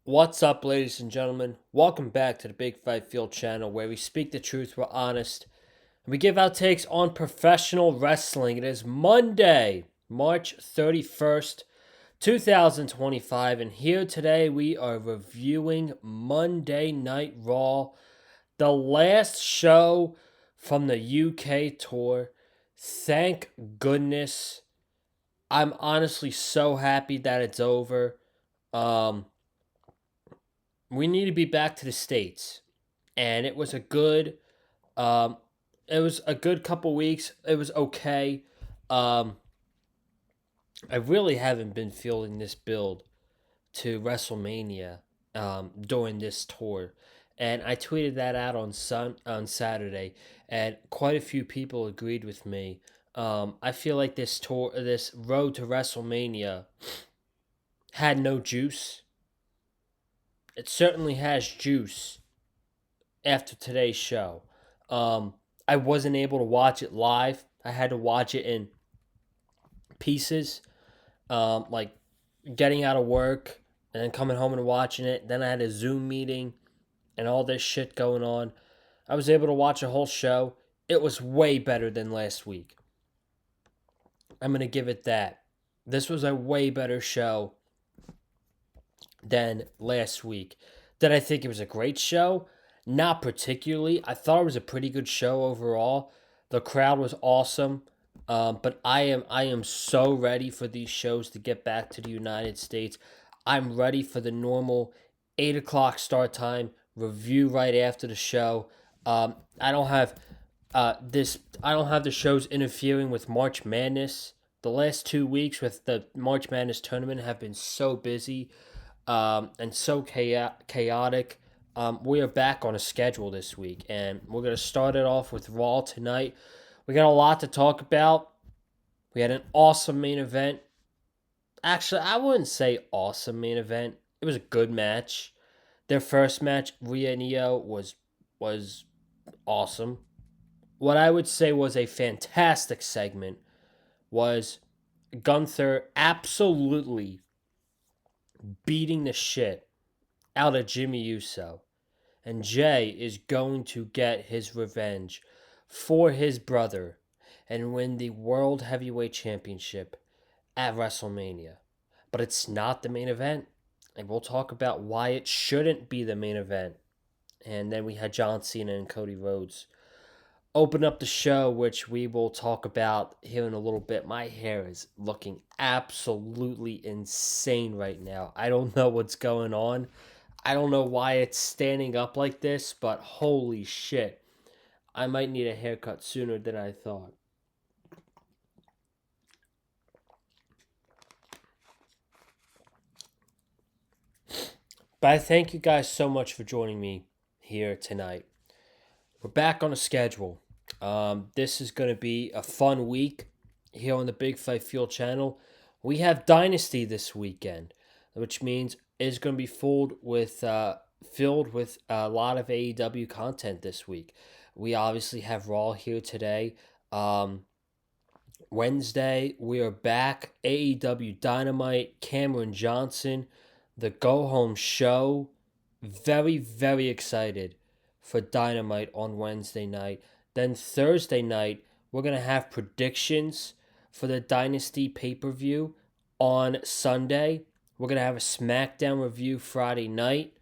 What's up, ladies and gentlemen? Welcome back to the Big Fight Field channel where we speak the truth, we're honest, and we give our takes on professional wrestling. It is Monday, March 31st, 2025, and here today we are reviewing Monday Night Raw, the last show from the UK tour. Thank goodness. I'm honestly so happy that it's over. Um, we need to be back to the States. And um it was a good couple weeks. It was okay. Um I really haven't been feeling this build to WrestleMania during this tour. And I tweeted that out on Saturday, and quite a few people agreed with me. I feel like this road to WrestleMania had no juice. It certainly has juice after today's show. Um, I wasn't able to watch it live. I had to watch it in pieces, like getting out of work and then coming home and watching it. Then I had a Zoom meeting and all this shit going on. I was able to watch a whole show. It was way better than last week. I'm going to give it that. This was a way better show than last week. Did I think it was a great show? Not particularly. I thought it was a pretty good show overall. The crowd was awesome. But I am so ready for these shows to get back to the United States. I'm ready for the normal 8 o'clock start time review right after the show. I don't have I don't have the shows interfering with March Madness. The last 2 weeks with the March Madness tournament have been so busy and so chaotic. We are back on a schedule this week, and we're going to start it off with Raw tonight. We got a lot to talk about. We had an awesome main event. Actually, I wouldn't say awesome main event. It was a good match. Their first match, Rhea and Io, was awesome. What I would say was a fantastic segment was Gunther absolutely beating the shit out of Jimmy Uso. And Jay is going to get his revenge for his brother and win the World Heavyweight Championship at WrestleMania. But it's not the main event, and we'll talk about why it shouldn't be the main event. And then we had John Cena and Cody Rhodes open up the show, which we will talk about here in a little bit. My hair is looking absolutely insane right now. I don't know what's going on. I don't know why it's standing up like this, but holy shit. I might need a haircut sooner than I thought. But I thank you guys so much for joining me here tonight. We're back on a schedule. This is going to be a fun week here on the Big Fight Field channel. We have Dynasty this weekend, which means it's going to be filled with a lot of AEW content this week. We obviously have Raw here today. Wednesday, we are back. AEW Dynamite, Cameron Johnson, the Go Home Show. Very, very excited for Dynamite on Wednesday night. Then Thursday night, we're going to have predictions for the Dynasty pay-per-view on Sunday. We're going to have a SmackDown review Friday night.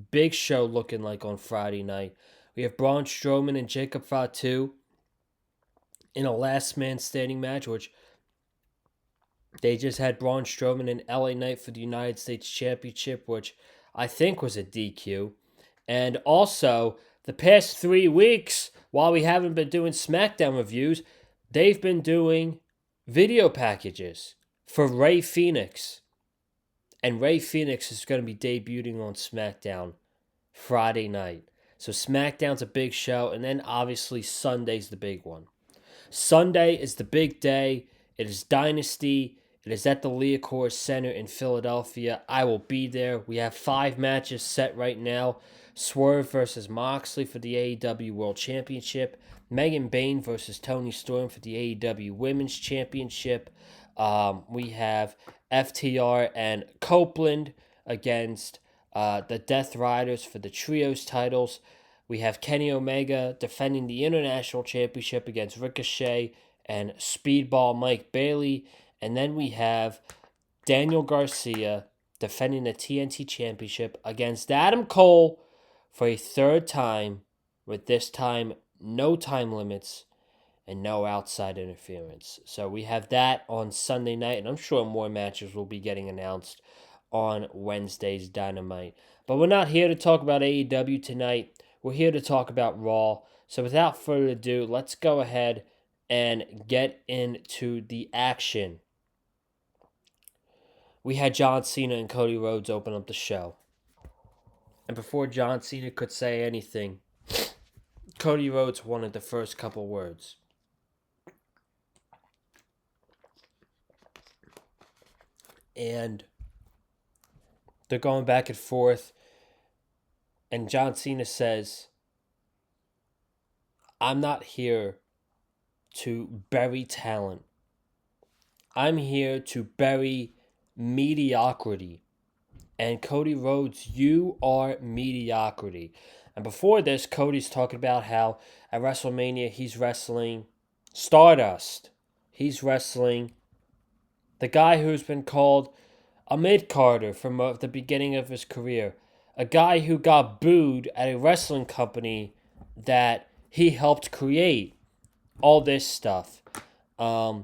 Big show looking like on Friday night. We have Braun Strowman and Jacob Fatu in a last man standing match, which they just had Braun Strowman in LA Knight for the United States Championship, which I think was a DQ. And also, the past 3 weeks, while we haven't been doing SmackDown reviews, they've been doing video packages for Rey Fenix. And Rey Fenix is going to be debuting on SmackDown Friday night. So SmackDown's a big show, and then obviously Sunday's the big one. Sunday is the big day. It is Dynasty. It is at the Liacouras Center in Philadelphia. I will be there. We have 5 matches set right now. Swerve versus Moxley for the AEW World Championship. Megan Bayne versus Toni Storm for the AEW Women's Championship. We have FTR and Copeland against the Death Riders for the Trios titles. We have Kenny Omega defending the International Championship against Ricochet and Speedball Mike Bailey. And then we have Daniel Garcia defending the TNT Championship against Adam Cole for a third time, with this time no time limits and no outside interference. So we have that on Sunday night, and I'm sure more matches will be getting announced on Wednesday's Dynamite. But we're not here to talk about AEW tonight. We're here to talk about Raw. So without further ado, let's go ahead and get into the action. We had John Cena and Cody Rhodes open up the show. And before John Cena could say anything, Cody Rhodes wanted the first couple words. And they're going back and forth. And John Cena says, I'm not here to bury talent. I'm here to bury mediocrity. And Cody Rhodes, you are mediocrity. And before this, Cody's talking about how at WrestleMania he's wrestling Stardust. He's wrestling the guy who's been called a mid-carder from the beginning of his career. A guy who got booed at a wrestling company that he helped create. All this stuff. By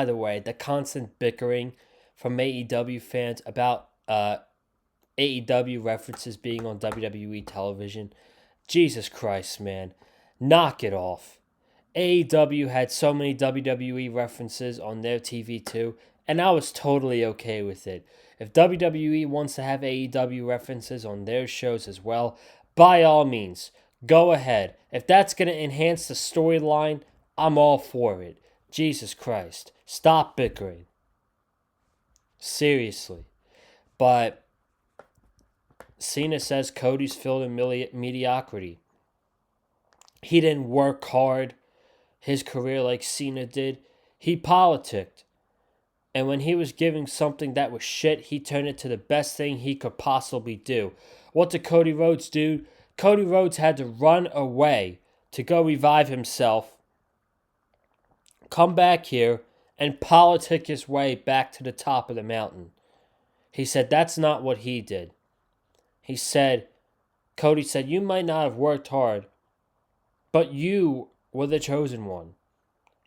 the way, the constant bickering from AEW fans about AEW references being on WWE television. Jesus Christ, man. Knock it off. AEW had so many WWE references on their TV too, and I was totally okay with it. If WWE wants to have AEW references on their shows as well, by all means, go ahead. If that's going to enhance the storyline, I'm all for it. Jesus Christ. Stop bickering. Seriously. But Cena says Cody's filled in mediocrity. He didn't work hard his career like Cena did. He politicked. And when he was giving something that was shit, he turned it to the best thing he could possibly do. What did Cody Rhodes do? Cody Rhodes had to run away to go revive himself, come back here, and politic his way back to the top of the mountain. He said that's not what he did. Cody said, you might not have worked hard, but you were the chosen one.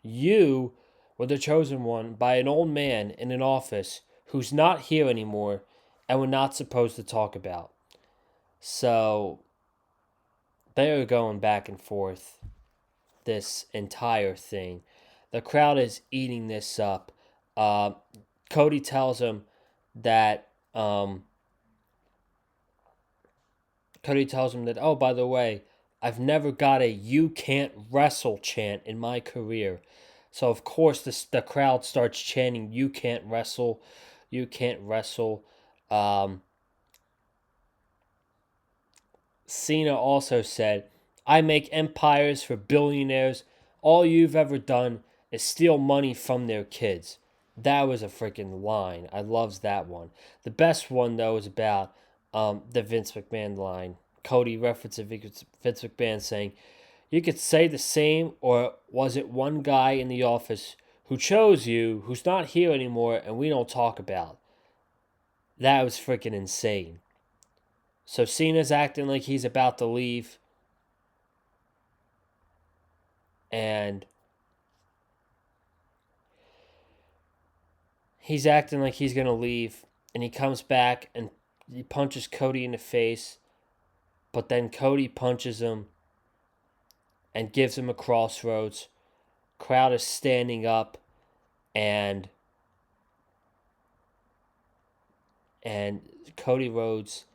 You were the chosen one by an old man in an office who's not here anymore and we're not supposed to talk about. So they are going back and forth this entire thing. The crowd is eating this up. Cody tells him that oh, by the way, I've never got a "you can't wrestle" chant in my career. So of course the crowd starts chanting, "You can't wrestle, you can't wrestle." Cena also said, I make empires for billionaires. All you've ever done is steal money from their kids. That was a freaking line. I loves that one. The best one, though, is about the Vince McMahon line. Cody referencing Vince McMahon saying, you could say the same, or was it one guy in the office who chose you, who's not here anymore, and we don't talk about? That was freaking insane. So Cena's acting like he's about to leave. And he's acting like he's going to leave. And he comes back and he punches Cody in the face. But then Cody punches him and gives him a crossroads. Crowd is standing up. And Cody Rhodes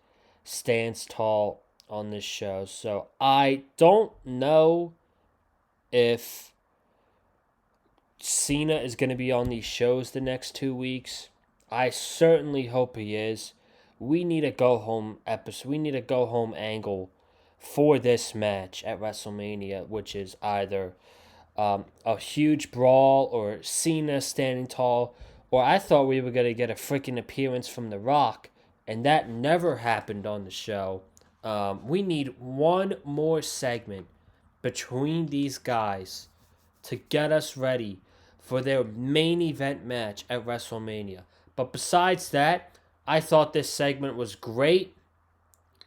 stands tall on this show. So I don't know if Cena is going to be on these shows the next 2 weeks. I certainly hope he is. We need a go-home episode. We need a go-home angle for this match at WrestleMania, which is either a huge brawl or Cena standing tall, or I thought we were going to get a freaking appearance from The Rock and that never happened on the show. We need one more segment between these guys to get us ready for their main event match at WrestleMania. But besides that, I thought this segment was great.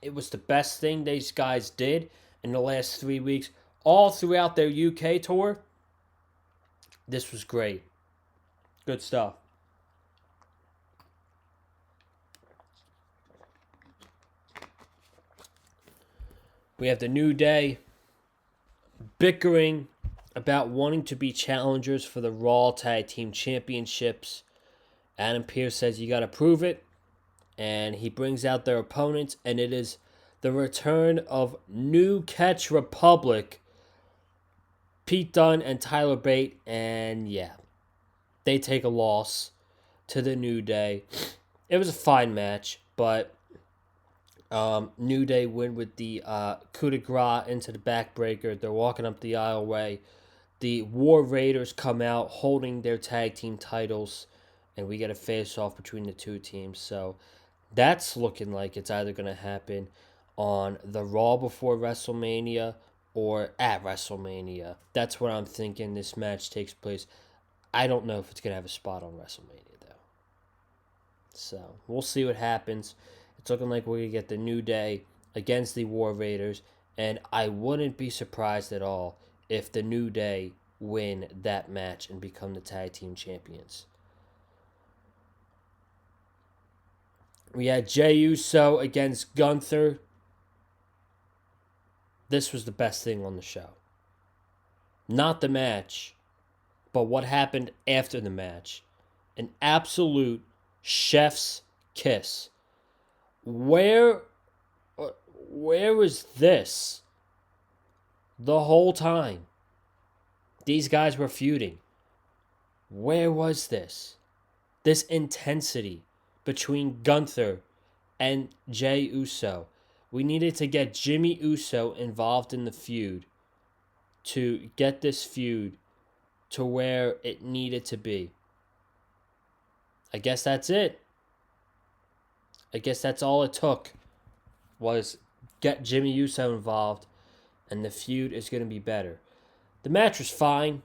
It was the best thing these guys did in the last 3 weeks, all throughout their UK tour. This was great. Good stuff. We have the New Day bickering about wanting to be challengers for the Raw Tag Team Championships. Adam Pearce says you got to prove it, and he brings out their opponents, and it is the return of New Catch Republic, Pete Dunne and Tyler Bate, and yeah, they take a loss to the New Day. It was a fine match, but New Day win with the coup de grace into the backbreaker. They're walking up the aisleway. The War Raiders come out holding their tag team titles, and we get a face-off between the two teams. So that's looking like it's either going to happen on the Raw before WrestleMania or at WrestleMania. That's what I'm thinking this match takes place. I don't know if it's going to have a spot on WrestleMania, though. So we'll see what happens. It's looking like we're going to get the New Day against the War Raiders, and I wouldn't be surprised at all if the New Day win that match and become the tag team champions. We had Jey Uso against Gunther. This was the best thing on the show. Not the match, but what happened after the match. An absolute chef's kiss. Where was this the whole time? These guys were feuding. Where was this? This intensity between Gunther and Jey Uso. We needed to get Jimmy Uso involved in the feud to get this feud to where it needed to be. I guess that's it. I guess that's all it took was get Jimmy Uso involved, and the feud is going to be better. The match was fine,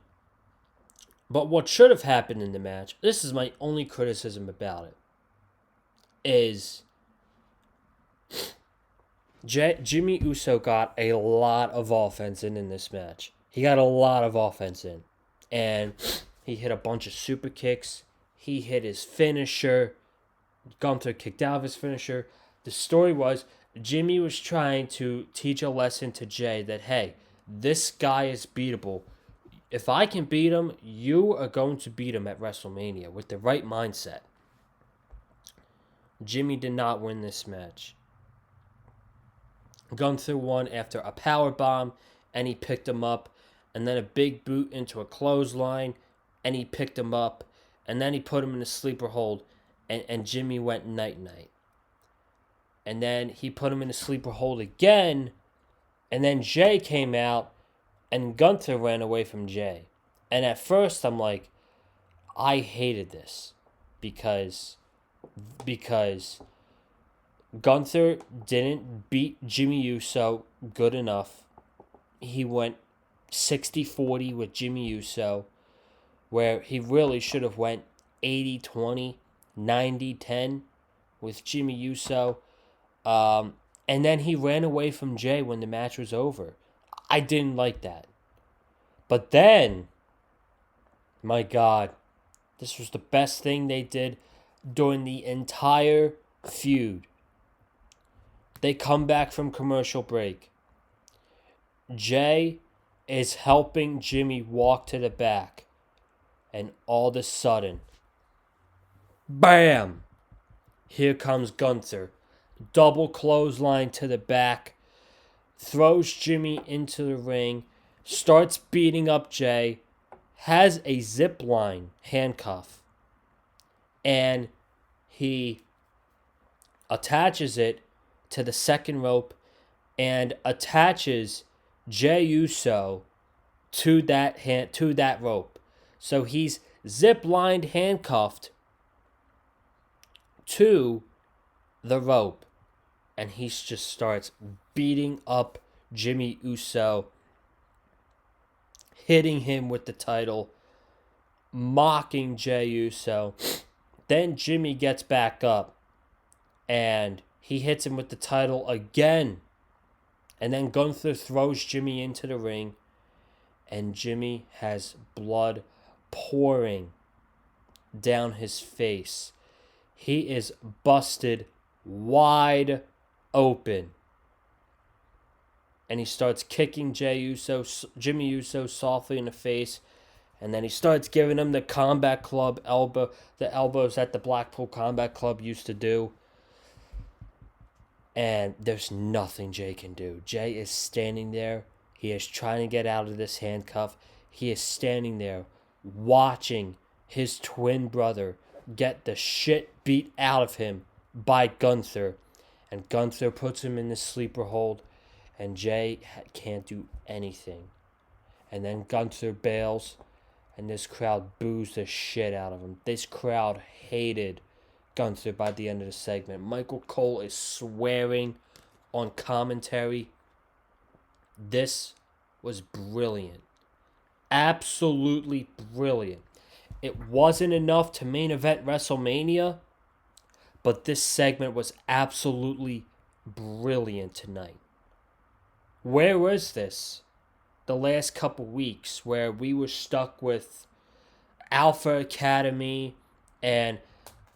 but what should have happened in the match, this is my only criticism about it, is Jimmy Uso got a lot of offense in this match. He got a lot of offense in. And he hit a bunch of super kicks. He hit his finisher. Gunther kicked out of his finisher. The story was Jimmy was trying to teach a lesson to Jey that, hey, this guy is beatable. If I can beat him, you are going to beat him at WrestleMania with the right mindset. Jimmy did not win this match. Gunther won after a power bomb, and he picked him up, and then a big boot into a clothesline, and he picked him up, and then he put him in a sleeper hold, and Jimmy went night-night. And then he put him in a sleeper hold again, and then Jey came out, and Gunther ran away from Jey. And at first, I'm like, I hated this, because Gunther didn't beat Jimmy Uso good enough. He went 60-40 with Jimmy Uso, where he really should have went 80-20, 90-10 with Jimmy Uso. And then he ran away from Jey when the match was over. I didn't like that. But then, my God, this was the best thing they did during the entire feud. They come back from commercial break. Jey is helping Jimmy walk to the back. And all of a sudden, bam! Here comes Gunther. Double clothesline to the back. Throws Jimmy into the ring. Starts beating up Jey. Has a zip line handcuff. And he attaches it to the second rope and attaches Jey Uso to that rope. So he's zip-lined handcuffed to the rope, and he just starts beating up Jimmy Uso, hitting him with the title, mocking Jey Uso. Then Jimmy gets back up, and he hits him with the title again. And then Gunther throws Jimmy into the ring, and Jimmy has blood pouring down his face. He is busted wide open. And he starts kicking Jimmy Uso softly in the face. And then he starts giving him the Combat Club elbow, the elbows that the Blackpool Combat Club used to do. And there's nothing Jey can do. Jey is standing there. He is trying to get out of this handcuff. He is standing there watching his twin brother get the shit beat out of him by Gunther. And Gunther puts him in the sleeper hold. And Jey can't do anything. And then Gunther bails. And this crowd boos the shit out of him. This crowd hated Gunther by the end of the segment. Michael Cole is swearing on commentary. This was brilliant. Absolutely brilliant. It wasn't enough to main event WrestleMania, but this segment was absolutely brilliant tonight. Where was this the last couple weeks where we were stuck with Alpha Academy and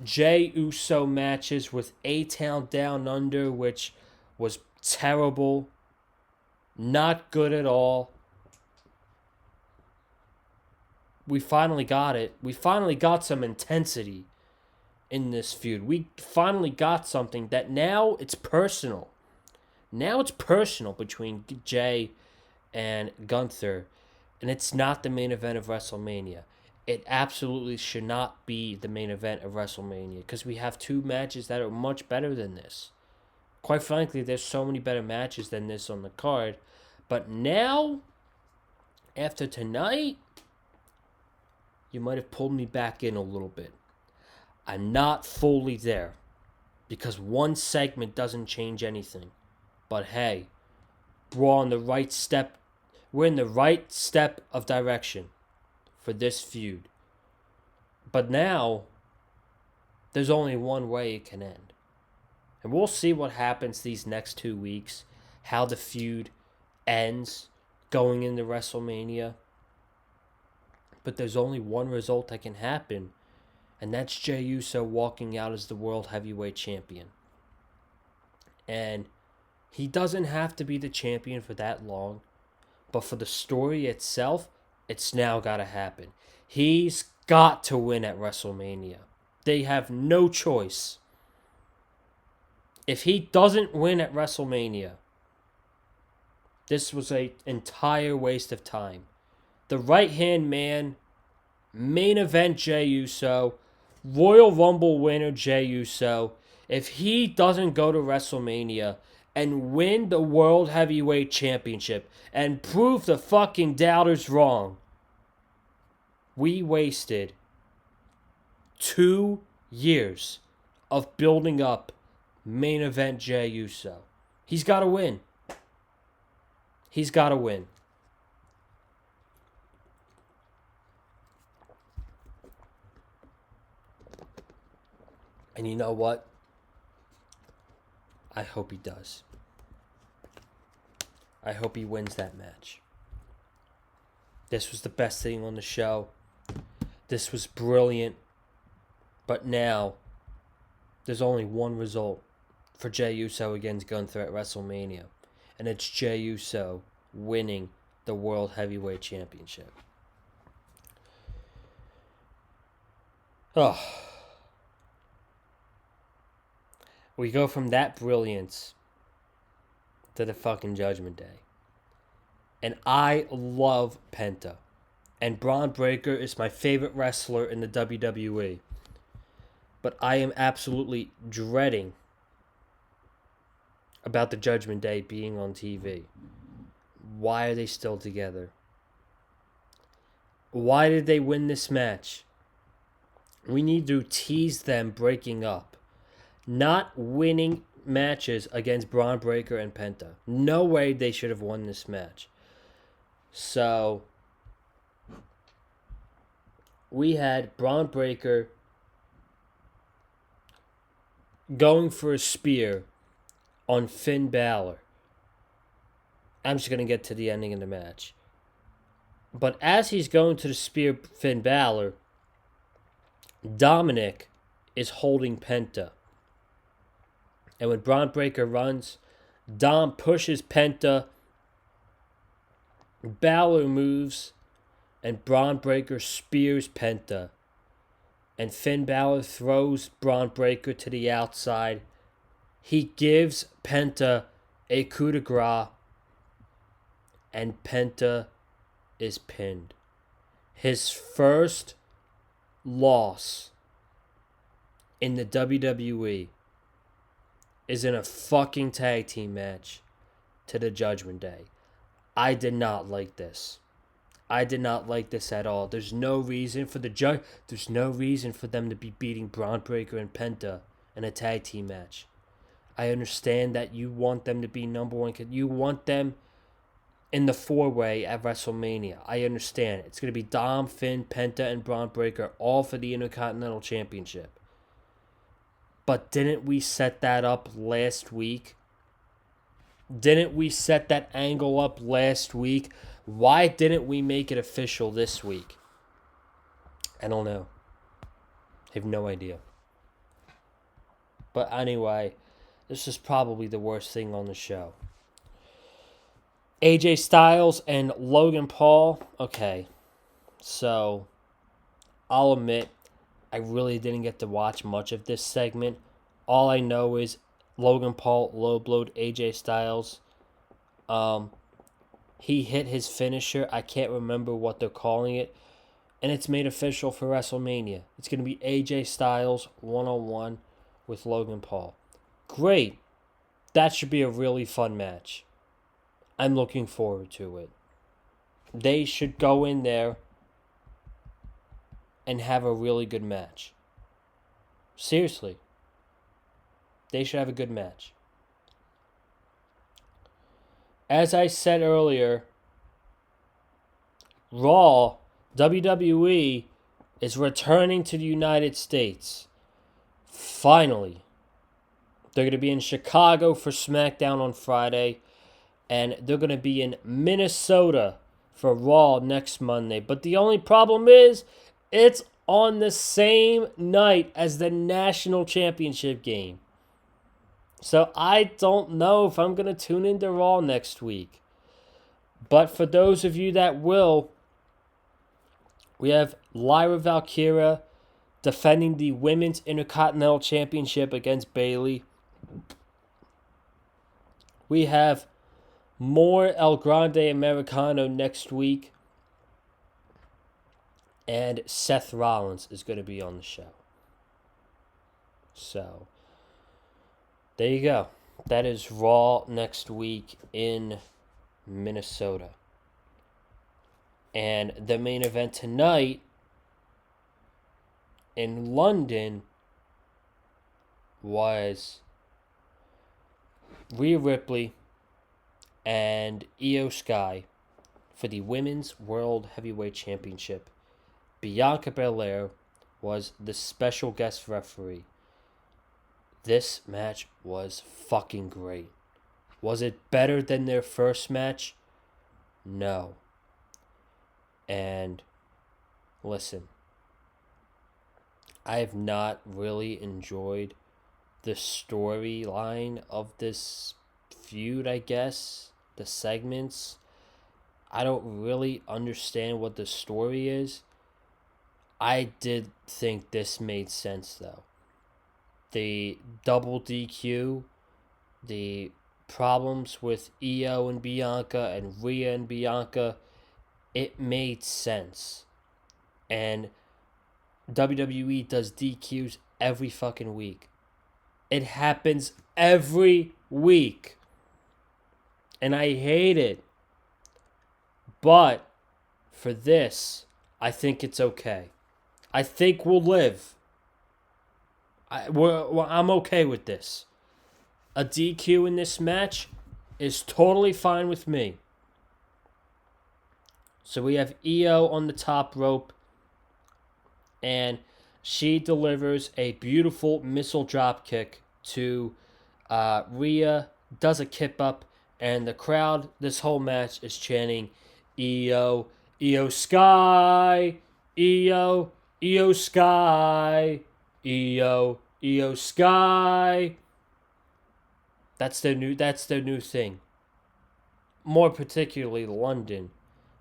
Jey Uso matches with A-Town Down Under, which was terrible, not good at all? We finally got it. We finally got some intensity in this feud. We finally got something that now it's personal. Now it's personal between Jey and Gunther, and it's not the main event of WrestleMania. It absolutely should not be the main event of WrestleMania because we have two matches that are much better than this. Quite frankly, there's so many better matches than this on the card. But now, after tonight, you might have pulled me back in a little bit. I'm not fully there because one segment doesn't change anything. But hey, we're on the right step. We're in the right step of direction for this feud. But now, there's only one way it can end. And we'll see what happens these next 2 weeks, how the feud ends going into WrestleMania. But there's only one result that can happen, and that's Jey Uso walking out as the World Heavyweight Champion. And he doesn't have to be the champion for that long, but for the story itself, it's now got to happen. He's got to win at WrestleMania. They have no choice. If he doesn't win at WrestleMania, this was an entire waste of time. The right-hand man, main event Jey Uso, Royal Rumble winner Jey Uso, if he doesn't go to WrestleMania and win the World Heavyweight Championship and prove the fucking doubters wrong, we wasted 2 years of building up main event Jey Uso. He's got to win. He's got to win. And you know what? I hope he does. I hope he wins that match. This was the best thing on the show. This was brilliant. But now, there's only one result for Jey Uso against Gunther at WrestleMania. And it's Jey Uso winning the World Heavyweight Championship. Oh. We go from that brilliance to the fucking Judgment Day. And I love Penta. And Braun Breaker is my favorite wrestler in the WWE. But I am absolutely dreading about the Judgment Day being on TV. Why are they still together? Why did they win this match? We need to tease them breaking up. not winning matches against Braun Breaker and Penta. No way they should have won this match. So we had Braun Breaker going for a spear on Finn Balor. I'm just going to get to the ending of the match. But as he's going to the spear Finn Balor, Dominic is holding Penta. And when Braun Breaker runs, Dom pushes Penta. Balor moves, and Braun Breaker spears Penta. And Finn Balor throws Braun Breaker to the outside. He gives Penta a coup de grace, and Penta is pinned. His first loss in the WWE is in a fucking tag team match to the Judgment Day. I did not like this. I did not like this at all. There's no reason for There's no reason for them to be beating Braun Breaker and Penta in a tag team match. I understand that you want them to be number one. You want them in the 4-way at WrestleMania. I understand. It's going to be Dom, Finn, Penta, and Braun Breaker, all for the Intercontinental Championship. But didn't we set that up last week? Didn't we set that angle up last week? Why didn't we make it official this week? I don't know. I have no idea. But anyway, this is probably the worst thing on the show. AJ Styles and Logan Paul. Okay, so I'll admit I really didn't get to watch much of this segment. All I know is Logan Paul low-blowed AJ Styles. He hit his finisher. I can't remember what they're calling it. And it's made official for WrestleMania. It's going to be AJ Styles one-on-one with Logan Paul. Great. That should be a really fun match. I'm looking forward to it. They should go in there and have a really good match. Seriously. They should have a good match. As I said earlier, Raw, WWE, is returning to the United States. Finally. They're going to be in Chicago for SmackDown on Friday. And they're going to be in Minnesota for Raw next Monday. But the only problem is, it's on the same night as the National Championship game. So I don't know if I'm going to tune into Raw next week. But for those of you that will, we have Lyra Valkyria defending the Women's Intercontinental Championship against Bayley. We have more El Grande Americano next week. And Seth Rollins is going to be on the show. So, there you go. That is Raw next week in Minnesota. And the main event tonight in London was Rhea Ripley and Io Sky for the Women's World Heavyweight Championship. Bianca Belair was the special guest referee. This match was fucking great. Was it better than their first match? No. And listen, I have not really enjoyed the storyline of this feud, I guess. The segments. I don't really understand what the story is. I did think this made sense, though. The double DQ, the problems with Io and Bianca and Rhea and Bianca, it made sense. And WWE does DQs every fucking week. It happens every week. And I hate it. But for this, I think it's okay. I think we'll live. I'm okay with this. A DQ in this match is totally fine with me. So we have Io on the top rope, and she delivers a beautiful missile drop kick to Rhea, does a kip up, and the crowd this whole match is chanting Io, Io Sky, Io, Io Sky, Io, Io Sky. That's their new thing. More particularly London,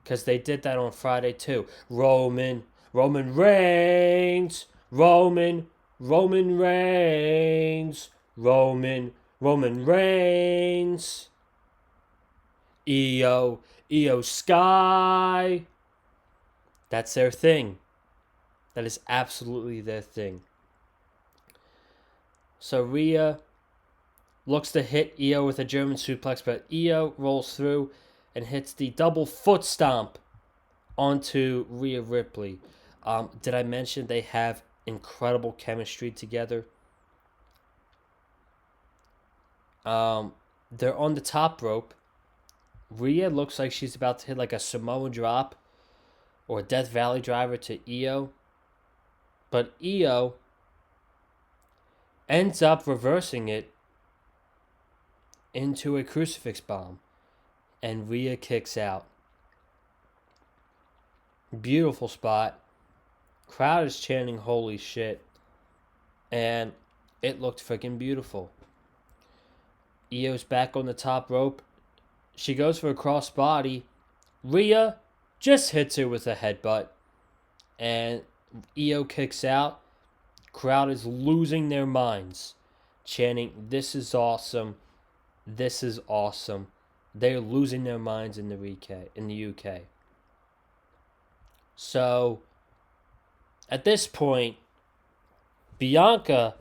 because they did that on Friday too. Roman Reigns, Roman Reigns, Roman Reigns, Io Sky. That's their thing. That is absolutely their thing. So Rhea looks to hit Io with a German suplex, but Io rolls through and hits the double foot stomp onto Rhea Ripley. Did I mention they have incredible chemistry together? They're on the top rope. Rhea looks like she's about to hit like a Samoan drop or a Death Valley driver to Io. But Io ends up reversing it into a crucifix bomb. And Rhea kicks out. Beautiful spot. Crowd is chanting holy shit. And it looked freaking beautiful. Io's back on the top rope. She goes for a crossbody. Rhea just hits her with a headbutt. And Io kicks out. Crowd is losing their minds. Chanting, "This is awesome. This is awesome." They're losing their minds in the UK. So, at this point, Bianca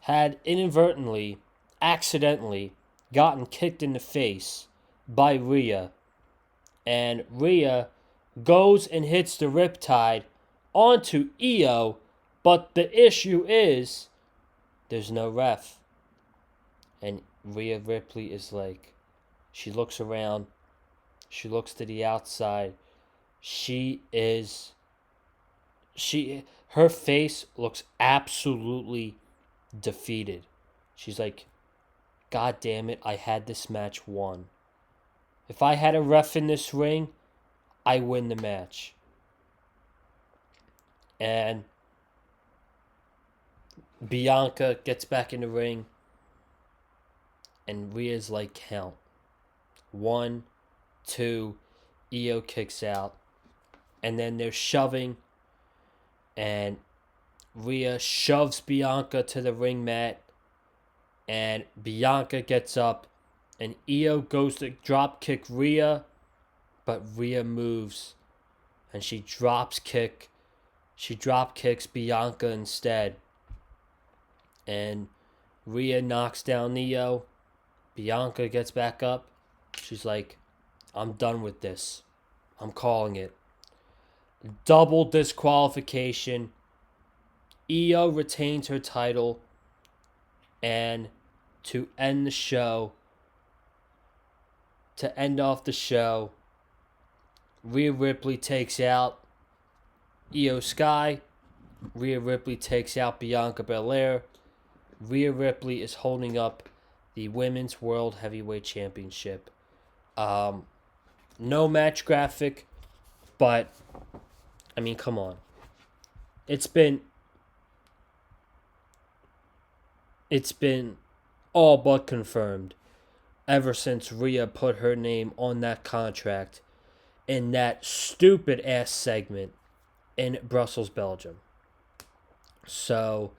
had inadvertently, accidentally, gotten kicked in the face by Rhea. And Rhea goes and hits the riptide onto Io, but the issue is there's no ref. And Rhea Ripley is like, she looks around, she looks to the outside. Her face looks absolutely defeated. She's like, God damn it, I had this match won. If I had a ref in this ring, I win the match. And Bianca gets back in the ring, and Rhea's like, count. 1, 2, Io kicks out. And then they're shoving, and Rhea shoves Bianca to the ring mat, and Bianca gets up, and Io goes to drop kick Rhea, but Rhea moves, and she drop kicks Bianca instead. And Rhea knocks down Io. Bianca gets back up. She's like, I'm done with this. I'm calling it. Double disqualification. Io retains her title. And to end the show, to end off the show, Rhea Ripley takes out Io Sky. Rhea Ripley takes out Bianca Belair. Rhea Ripley is holding up the Women's World Heavyweight Championship. No match graphic, but I mean, come on. It's been all but confirmed ever since Rhea put her name on that contract in that stupid ass segment in Brussels, Belgium. So,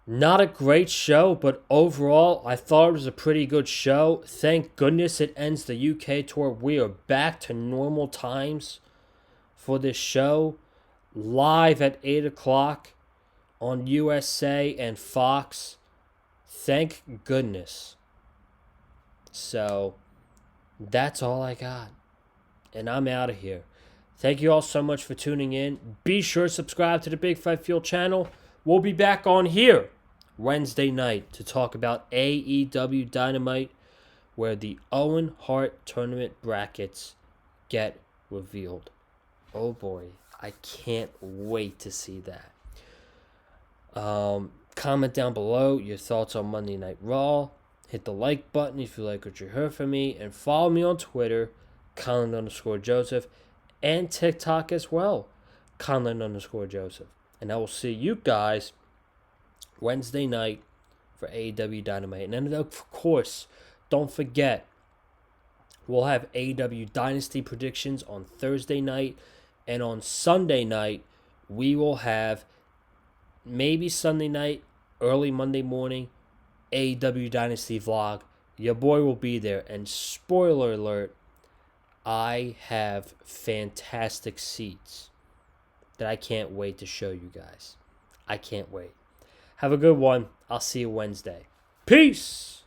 not a great show, but overall, I thought it was a pretty good show. Thank goodness it ends the UK tour. We are back to normal times for this show. Live at 8 o'clock on USA and Fox. Thank goodness. So, that's all I got. And I'm out of here. Thank you all so much for tuning in. Be sure to subscribe to the Big Five Fuel channel. We'll be back on here Wednesday night to talk about AEW Dynamite, where the Owen Hart tournament brackets get revealed. Oh boy, I can't wait to see that. Comment down below your thoughts on Monday Night Raw. Hit the like button if you like what you heard from me. And follow me on Twitter, Colin_Joseph. And TikTok as well, Colin_Joseph. And I will see you guys Wednesday night for AEW Dynamite. And then, of course, don't forget, we'll have AEW Dynasty predictions on Thursday night. And on Sunday night, we will have, maybe Sunday night, early Monday morning, AEW Dynasty vlog. Your boy will be there. And spoiler alert, I have fantastic seats that I can't wait to show you guys. I can't wait. Have a good one. I'll see you Wednesday. Peace!